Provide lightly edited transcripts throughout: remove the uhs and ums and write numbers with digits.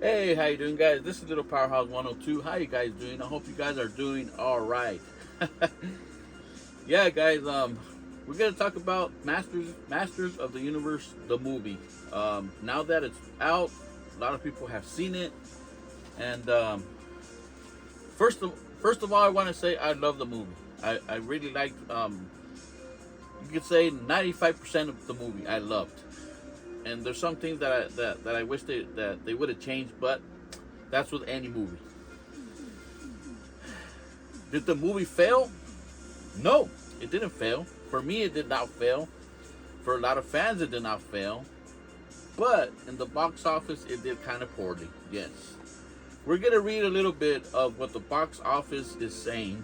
Hey, how you doing, guys? This is Little Powerhouse 102. How you guys doing? I hope you guys are doing all right. Yeah, guys. We're gonna talk about Masters of the Universe, the movie. Now that it's out, a lot of people have seen it, and first of all, I want to say I love the movie. I really liked. You could say 95% of the movie I loved, and there's some things that I wish they would have changed, but that's with any movie. Did the movie fail? No, it didn't fail. For me, it did not fail. For a lot of fans, it did not fail. But in the box office, it did kind of poorly. Yes. We're going to read a little bit of what the box office is saying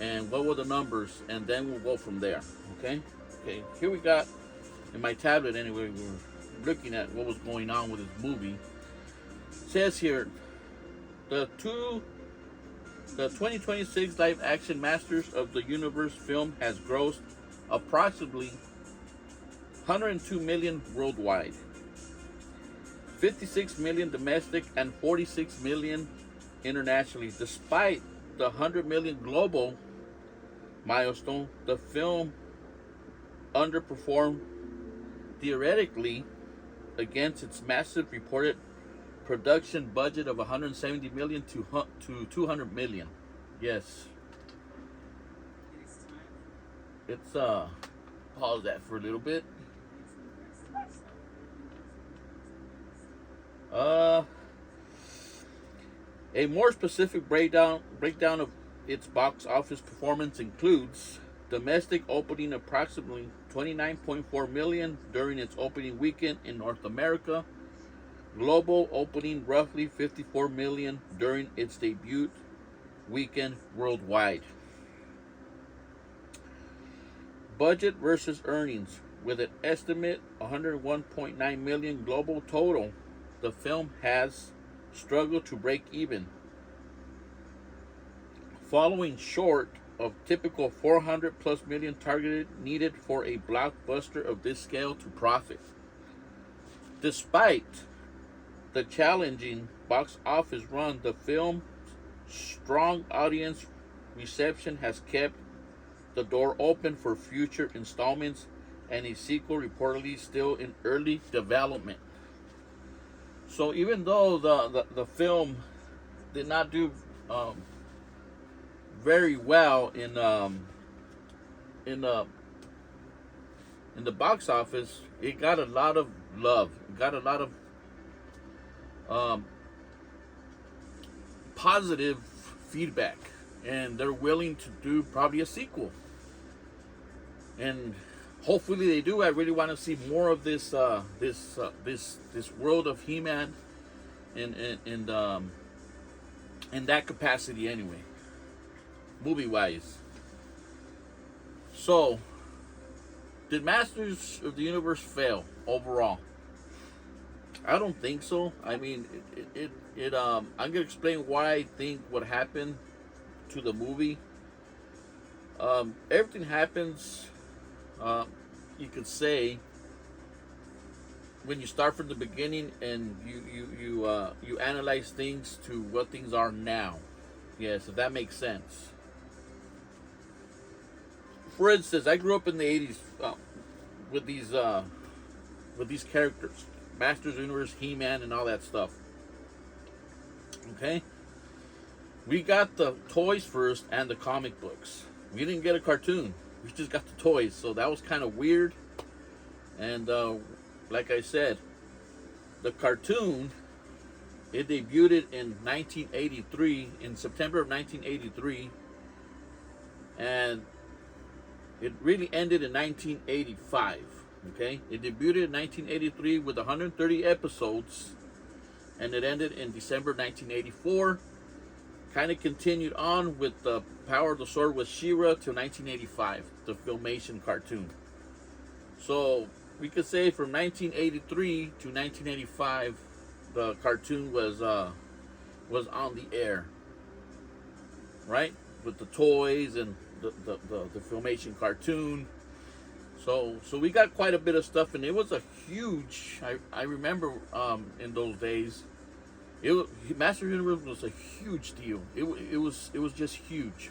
and what were the numbers, and then we'll go from there. Okay? Okay, here we got in my tablet anyway, we're looking at what was going on with this movie. It says here the 2026 live action Masters of the Universe film has grossed approximately 102 million worldwide, 56 million domestic, and 46 million internationally. Despite the 100 million global milestone, the film underperformed theoretically against its massive reported production budget of 170 million to 200 million. Yes. It's pause that for a little bit. Uh a more specific breakdown of its box office performance includes domestic opening approximately 29.4 million during its opening weekend in North America, global opening roughly 54 million during its debut weekend worldwide. Budget versus earnings, with an estimate 101.9 million global total, the film has struggled to break even, falling short of typical 400 plus million targeted needed for a blockbuster of this scale to profit. Despite the challenging box office run, the film's strong audience reception has kept the door open for future installments and a sequel reportedly still in early development. So even though the film did not do very well in in the box office, it got a lot of love. It got a lot of um, positive feedback, and they're willing to do probably a sequel. And hopefully they do. I really want to see more of this world of He-Man and in that capacity anyway, movie wise. So, did Masters of the Universe fail overall? I don't think so. I mean, I'm gonna explain why I think what happened to the movie. Everything happens. Uh, you could say when you start from the beginning and you analyze things to what things are now. Yes, if that makes sense. For instance, I grew up in the '80s with these characters, Masters of the Universe, He-Man, and all that stuff. Okay, we got the toys first and the comic books. We didn't get a cartoon. We just got the toys, so that was kind of weird. And like I said, the cartoon, it debuted in 1983, in September of 1983, and it really ended in 1985. Okay, it debuted in 1983 with 130 episodes, and it ended in December 1984. Kind of continued on with the Power of the Sword with She-Ra to 1985, the Filmation cartoon. So we could say from 1983 to 1985, the cartoon was on the air, right? With the toys and the Filmation cartoon. So we got quite a bit of stuff, and it was a huge. I remember in those days, Master Universe was a huge deal. It was just huge.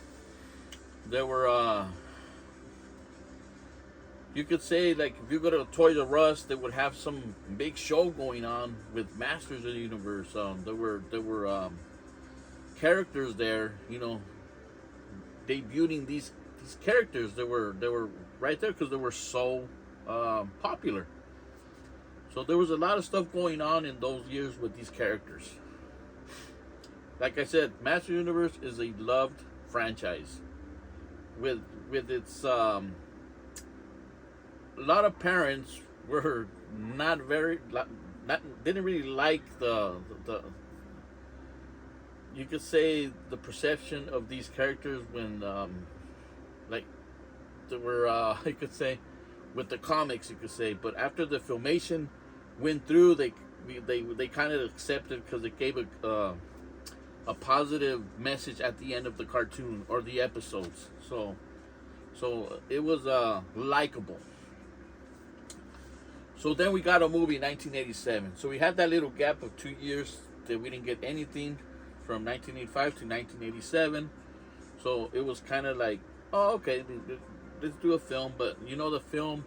There were you could say, like, if you go to Toys R Us, they would have some big show going on with Masters of the Universe. There were characters there, debuting these characters. They were right there because they were so popular. So there was a lot of stuff going on in those years with these characters. Like I said, Master Universe is a loved franchise. With its a lot of parents were not very didn't really like the you could say the perception of these characters when like they were you could say with the comics, you could say, but after the filmation went through, they kind of accepted because it gave a positive message at the end of the cartoon or the episodes. So it was likable. So then we got a movie in 1987. So we had that little gap of 2 years that we didn't get anything from 1985 to 1987. So it was kind of like, oh, okay, let's do a film. But the film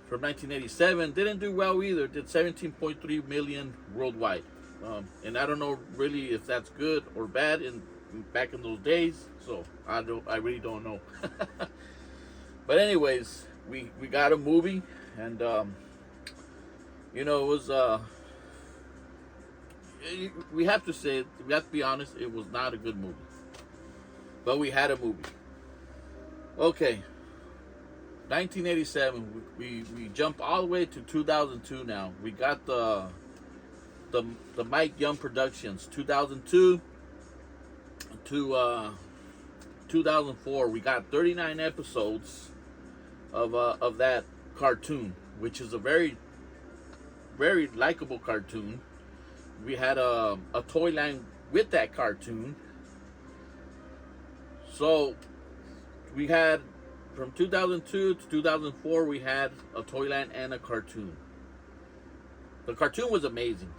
from 1987 didn't do well either. It did 17.3 million worldwide. And I don't know really if that's good or bad back in those days. So I really don't know. But anyways, we got a movie. And it was we have to be honest, it was not a good movie, but we had a movie. Okay, 1987. We jump all the way to 2002. Now we got the Mike Young Productions, 2002 to 2004. We got 39 episodes of that cartoon, which is a very, very likable cartoon. We had a toy line with that cartoon. So we had from 2002 to 2004, we had a toy line and a cartoon. The cartoon was amazing.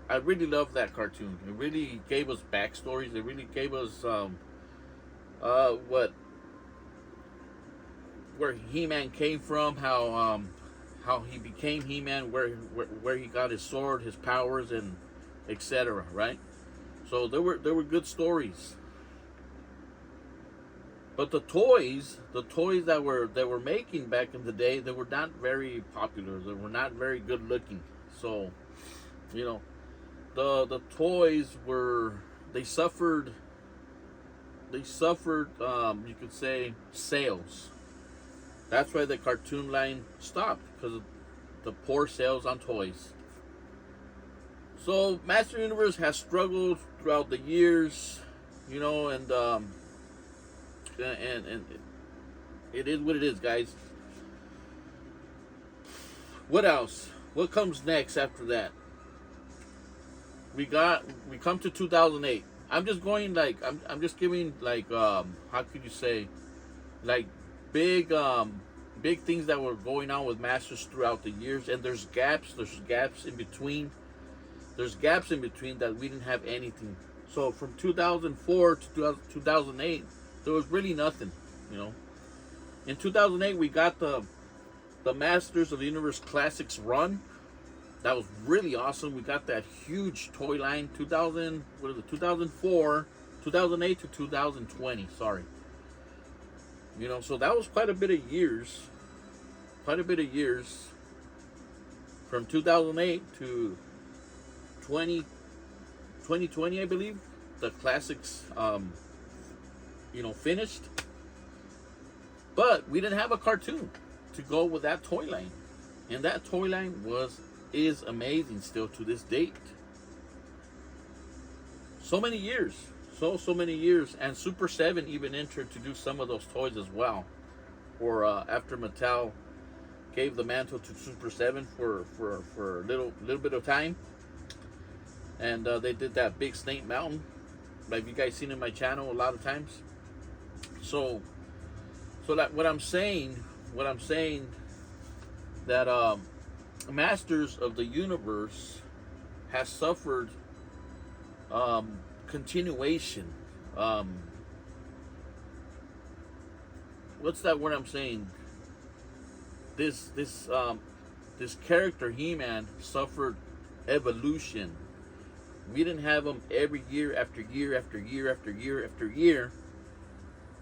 I really loved that cartoon. It really gave us backstories. It really gave us where He-Man came from, how he became He-Man, where he got his sword, his powers, and etc. Right? So there were good stories. But the toys that were making back in the day, they were not very popular. They were not very good looking. So, the toys they suffered you could say sales. That's why the cartoon line stopped, because of the poor sales on toys. So Master Universe has struggled throughout the years, and it is what it is, guys. What else? What comes next after that? We come to 2008. I'm just going I'm just giving how could you say, big things that were going on with Masters throughout the years, and there's gaps in between. There's gaps in between that we didn't have anything. So from 2004 to 2008, there was really nothing, In 2008, we got the Masters of the Universe Classics run. That was really awesome. We got that huge toy line, 2004, 2008 to 2020, sorry. So that was quite a bit of years. From 2008 to 2020, I believe, the classics, finished. But we didn't have a cartoon to go with that toy line. And that toy line is amazing still to this date. So many years. So many years. And Super 7 even entered to do some of those toys as well. Or after Mattel gave the mantle to Super 7 for a little bit of time. And they did that big Snake Mountain, like you guys seen in my channel a lot of times. So that what I'm saying that Masters of the Universe has suffered continuation. Um, what's that word I'm saying? This this um, this character He-Man suffered evolution. We didn't have him every year after year after year after year after year,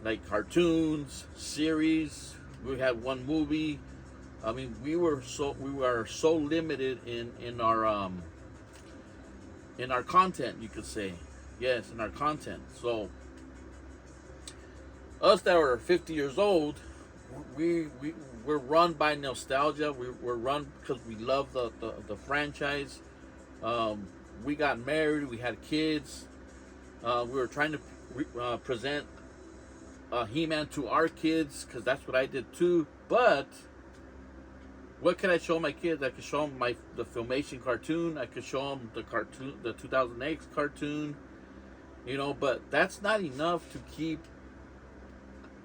like cartoons, series. We had one movie. I mean, we were so limited in our content, you could say. Yes, in our content. So us that are 50 years old, we're run by nostalgia. We're run because we love the franchise. Um, we got married. We had kids. We were trying to present He-Man to our kids because that's what I did too. But what can I show my kids? I could show them the Filmation cartoon. I could show them the 2008 cartoon. But that's not enough to keep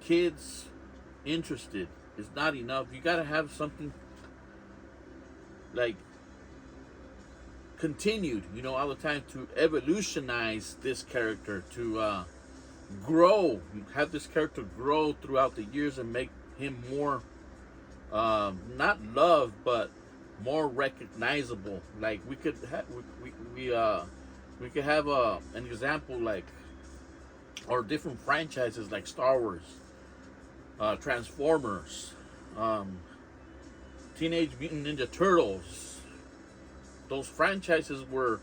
kids interested. It's not enough. You got to have something like continued, all the time, to evolutionize this character, to grow, have this character grow throughout the years and make him more, not loved, but more recognizable. Like we could we could have an example like, or different franchises like Star Wars, Transformers, um, Teenage Mutant Ninja Turtles. Those franchises were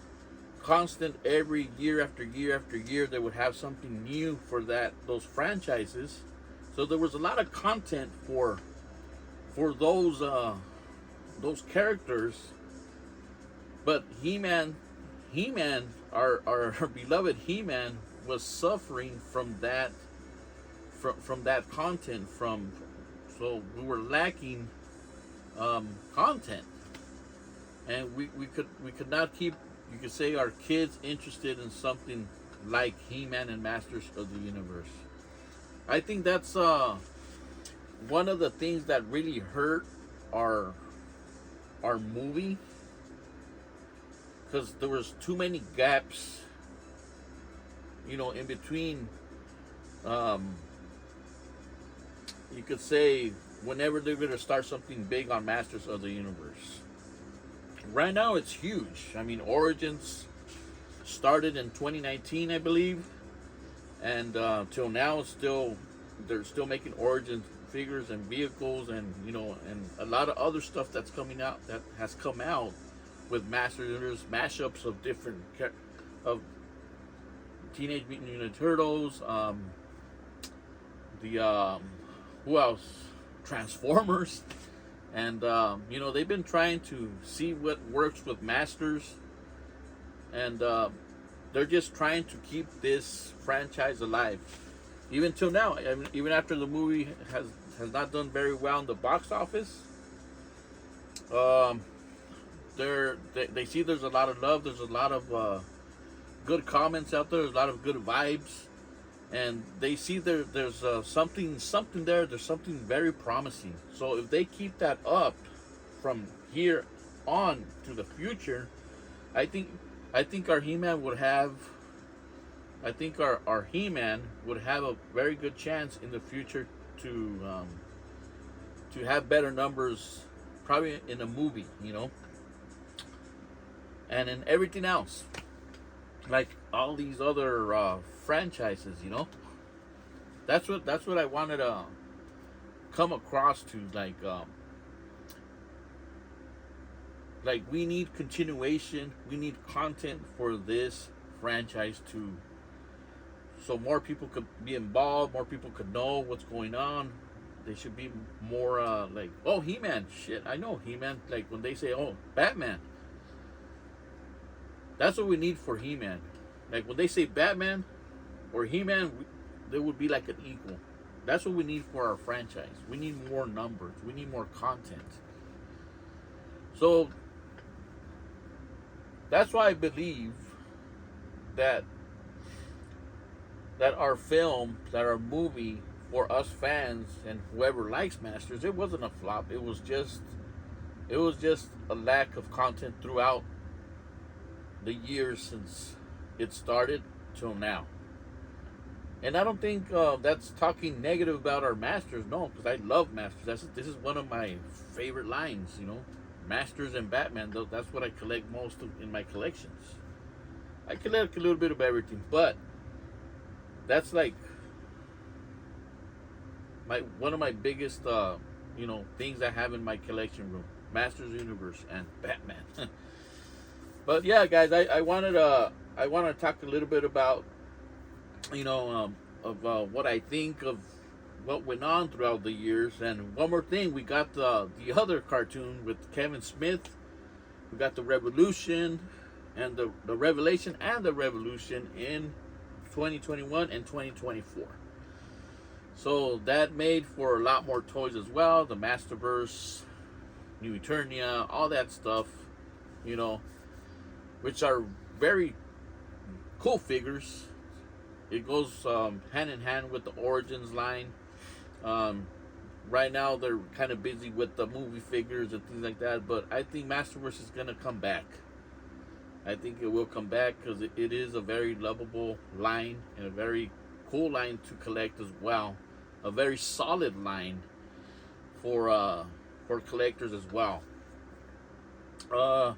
constant every year after year after year. They would have something new for those franchises. So there was a lot of content for those characters. But He-Man, our beloved He-Man, was suffering from that content. So we were lacking content, and we could not keep, you could say, our kids interested in something like He-Man and Masters of the Universe. I think that's one of the things that really hurt our movie, because there was too many gaps, in between. You could say whenever they're going to start something big on Masters of the Universe. Right now, it's huge. I mean, Origins started in 2019, I believe, and till now, they're still making Origins figures and vehicles, and and a lot of other stuff that has come out with Masters of the Universe, mashups of different of Teenage Mutant Ninja Turtles, the who else? Transformers, and they've been trying to see what works with Masters, and they're just trying to keep this franchise alive, even till now. I mean, even after the movie has not done very well in the box office. They see there's a lot of love. There's a lot of good comments out there. There's a lot of good vibes, and they see there's something there. There's something very promising. So if they keep that up from here on to the future, I think our He-Man would have. I think our He-Man would have a very good chance in the future to have better numbers, probably in a movie, and in everything else, like all these other franchises, That's what I wanted to come across to, like we need continuation, we need content for this franchise so more people could be involved, more people could know what's going on. They should be more like, oh, He-Man, shit, I know He-Man. Like when they say, oh, Batman, that's what we need for He-Man. Like when they say Batman or He-Man, they would be like an equal. That's what we need for our franchise. We need more numbers. We need more content. So that's why I believe that our film, that our movie, for us fans and whoever likes Masters, it wasn't a flop. It was just a lack of content throughout the years it started till now. And I don't think that's talking negative about our Masters. No, because I love Masters. This is one of my favorite lines. Masters and Batman. That's what I collect most of in my collections. I collect a little bit of everything, but that's like my one of my biggest things I have in my collection room: Masters Universe and Batman. But yeah, guys, I want to talk a little bit about of what I think of what went on throughout the years. And one more thing, we got the other cartoon with Kevin Smith. We got the Revolution and the Revelation and the Revolution in 2021 and 2024. So that made for a lot more toys as well. The Masterverse, New Eternia, all that stuff, which are very cool figures. It goes hand in hand with the Origins line. Right now they're kind of busy with the movie figures and things like that, but I think Masterverse is going to come back. I think it will come back because it is a very lovable line and a very cool line to collect as well. A very solid line for collectors as well. So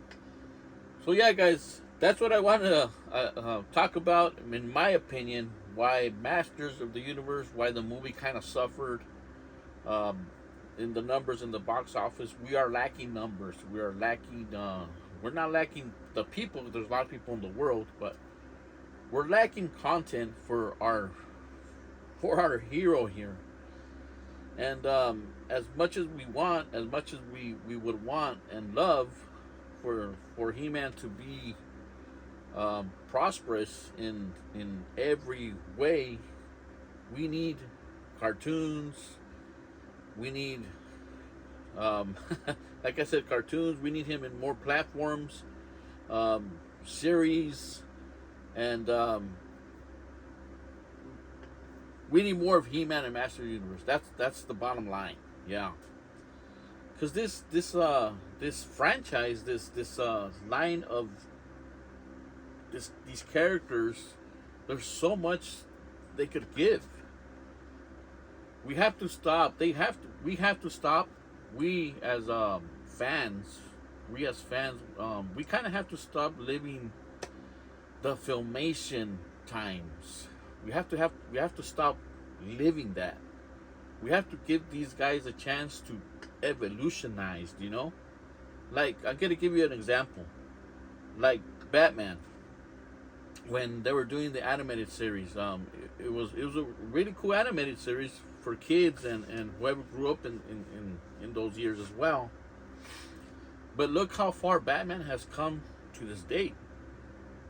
yeah, guys, that's what I wanted to talk about. In my opinion, why Masters of the Universe, why the movie kind of suffered in the numbers in the box office. We are lacking numbers. We are lacking. We're not lacking the people. There's a lot of people in the world, but we're lacking content for our hero here. And as much as we want, as much as we would want and love for He-Man to be prosperous in every way, we need cartoons. We need, like I said, cartoons. We need him in more platforms, series, and we need more of He-Man and Master Universe. That's the bottom line. Yeah, because this franchise, this line of these characters, there's so much they could give. We have to stop. We have to stop. We as fans, we kind of have to stop living the Filmation times. We have to stop living that. We have to give these guys a chance to evolutionize. Like, I'm gonna give you an example. Like Batman, when they were doing the animated series, it was a really cool animated series for kids and whoever grew up in those years as well. But look how far Batman has come to this date.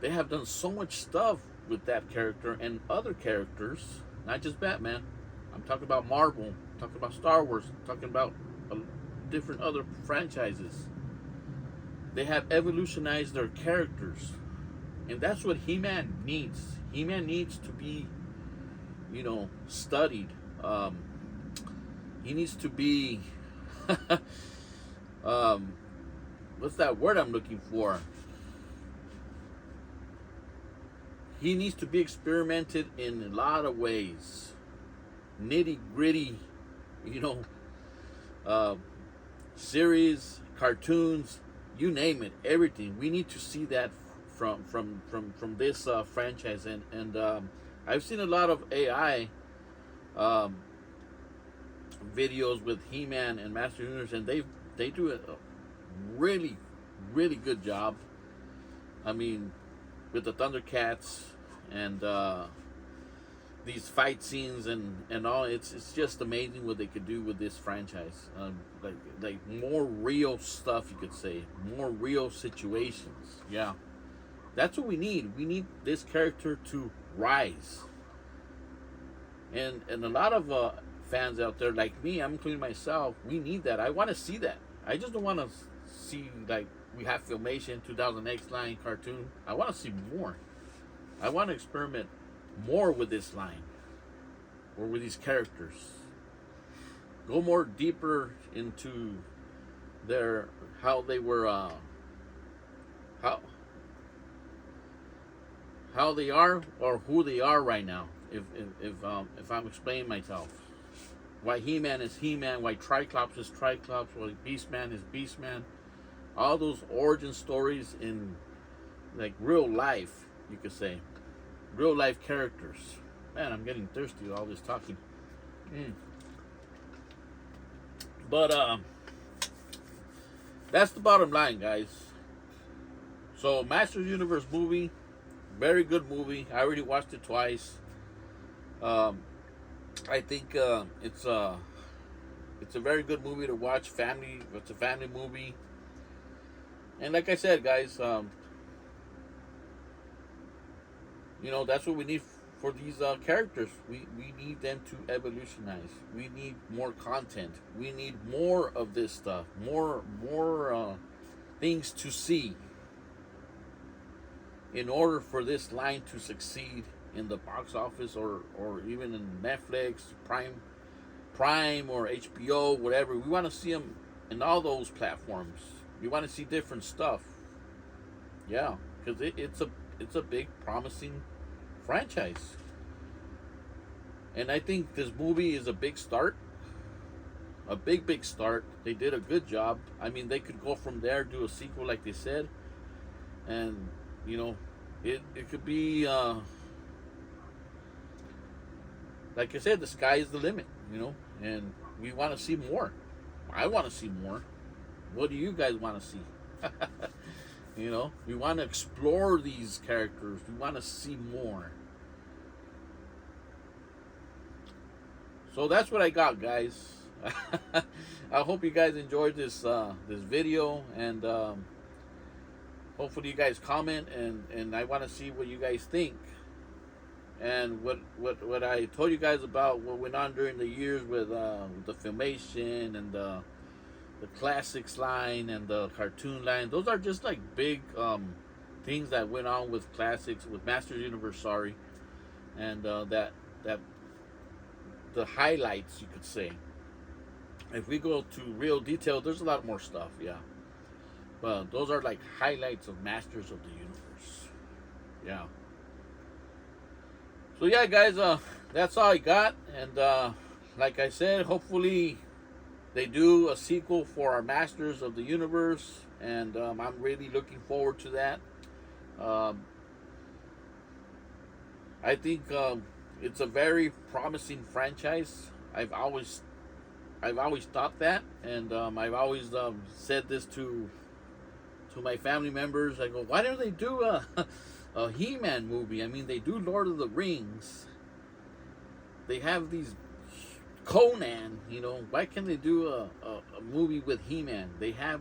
They have done so much stuff with that character and other characters, not just Batman. I'm talking about Marvel, I'm talking about Star Wars, I'm talking about different other franchises. They have evolutionized their characters, and that's what He-Man needs. He-Man needs to be, studied. He needs to be, what's that word I'm looking for? He needs to be experimented in a lot of ways. Nitty gritty, series, cartoons, you name it, everything. We need to see that from this franchise, and I've seen a lot of AI videos with He-Man and Master Universe, and they do a really really good job. I mean, with the Thundercats and these fight scenes and all, it's just amazing what they could do with this franchise. Like more real stuff, you could say, more real situations. Yeah, that's what we need. We need this character to rise. And a lot of fans out there like me, I'm including myself, we need that. I want to see that. I just don't want to see like we have Filmation 2000X line cartoon. I want to see more. I want to experiment more with this line or with these characters. Go more deeper into how they were how they are or who they are right now. If I'm explaining myself, why He-Man is He-Man, why Triclops is Triclops, why Beastman is Beastman, all those origin stories in like real life, you could say, real life characters. Man, I'm getting thirsty with all this talking. But that's the bottom line, guys. So Masters Universe movie, very good movie. I already watched it twice. I think it's a very good movie to watch. It's a family movie. And like I said, guys, that's what we need for these characters. We need them to evolutionize. We need more content. We need more of this stuff. More things to see in order for this line to succeed in the box office or even in Netflix, Prime or HBO, whatever. We want to see them in all those platforms. We want to see different stuff. Yeah, because it's a big promising franchise. And I think this movie is a big start. A big start. They did a good job. I mean, they could go from there, do a sequel like they said. And, it could be, like I said, the sky is the limit, and we want to see more. I want to see more. What do you guys want to see? We want to explore these characters. We want to see more. So that's what I got, guys. I hope you guys enjoyed this video, and hopefully you guys comment, and I want to see what you guys think. And what I told you guys about what went on during the years with the Filmation and the Classics line and the cartoon line, those are just like big things that went on with Classics, with Masters Universe, sorry, and that the highlights, you could say. If we go to real detail, there's a lot more stuff, yeah. But those are like highlights of Masters of the Universe, yeah. So yeah, guys, that's all I got, and like I said, hopefully they do a sequel for our Masters of the Universe, and I'm really looking forward to that. I think it's a very promising franchise. I've always thought that, and I've always said this to my family members. I go, why don't they do a He-Man movie? I mean, they do Lord of the Rings. They have these Conan, why can't they do a movie with He-Man? They have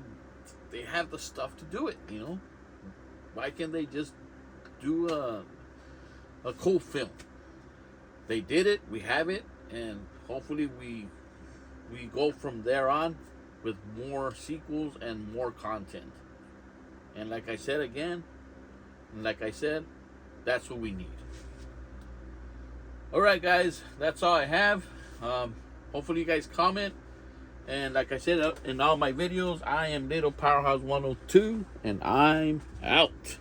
the stuff to do it, Why can't they just do a cool film? They did it, we have it, and hopefully we go from there on with more sequels and more content. And like I said again, that's what we need. Alright, guys, that's all I have. Hopefully you guys comment. And like I said in all my videos, I am Little Powerhouse 102, and I'm out.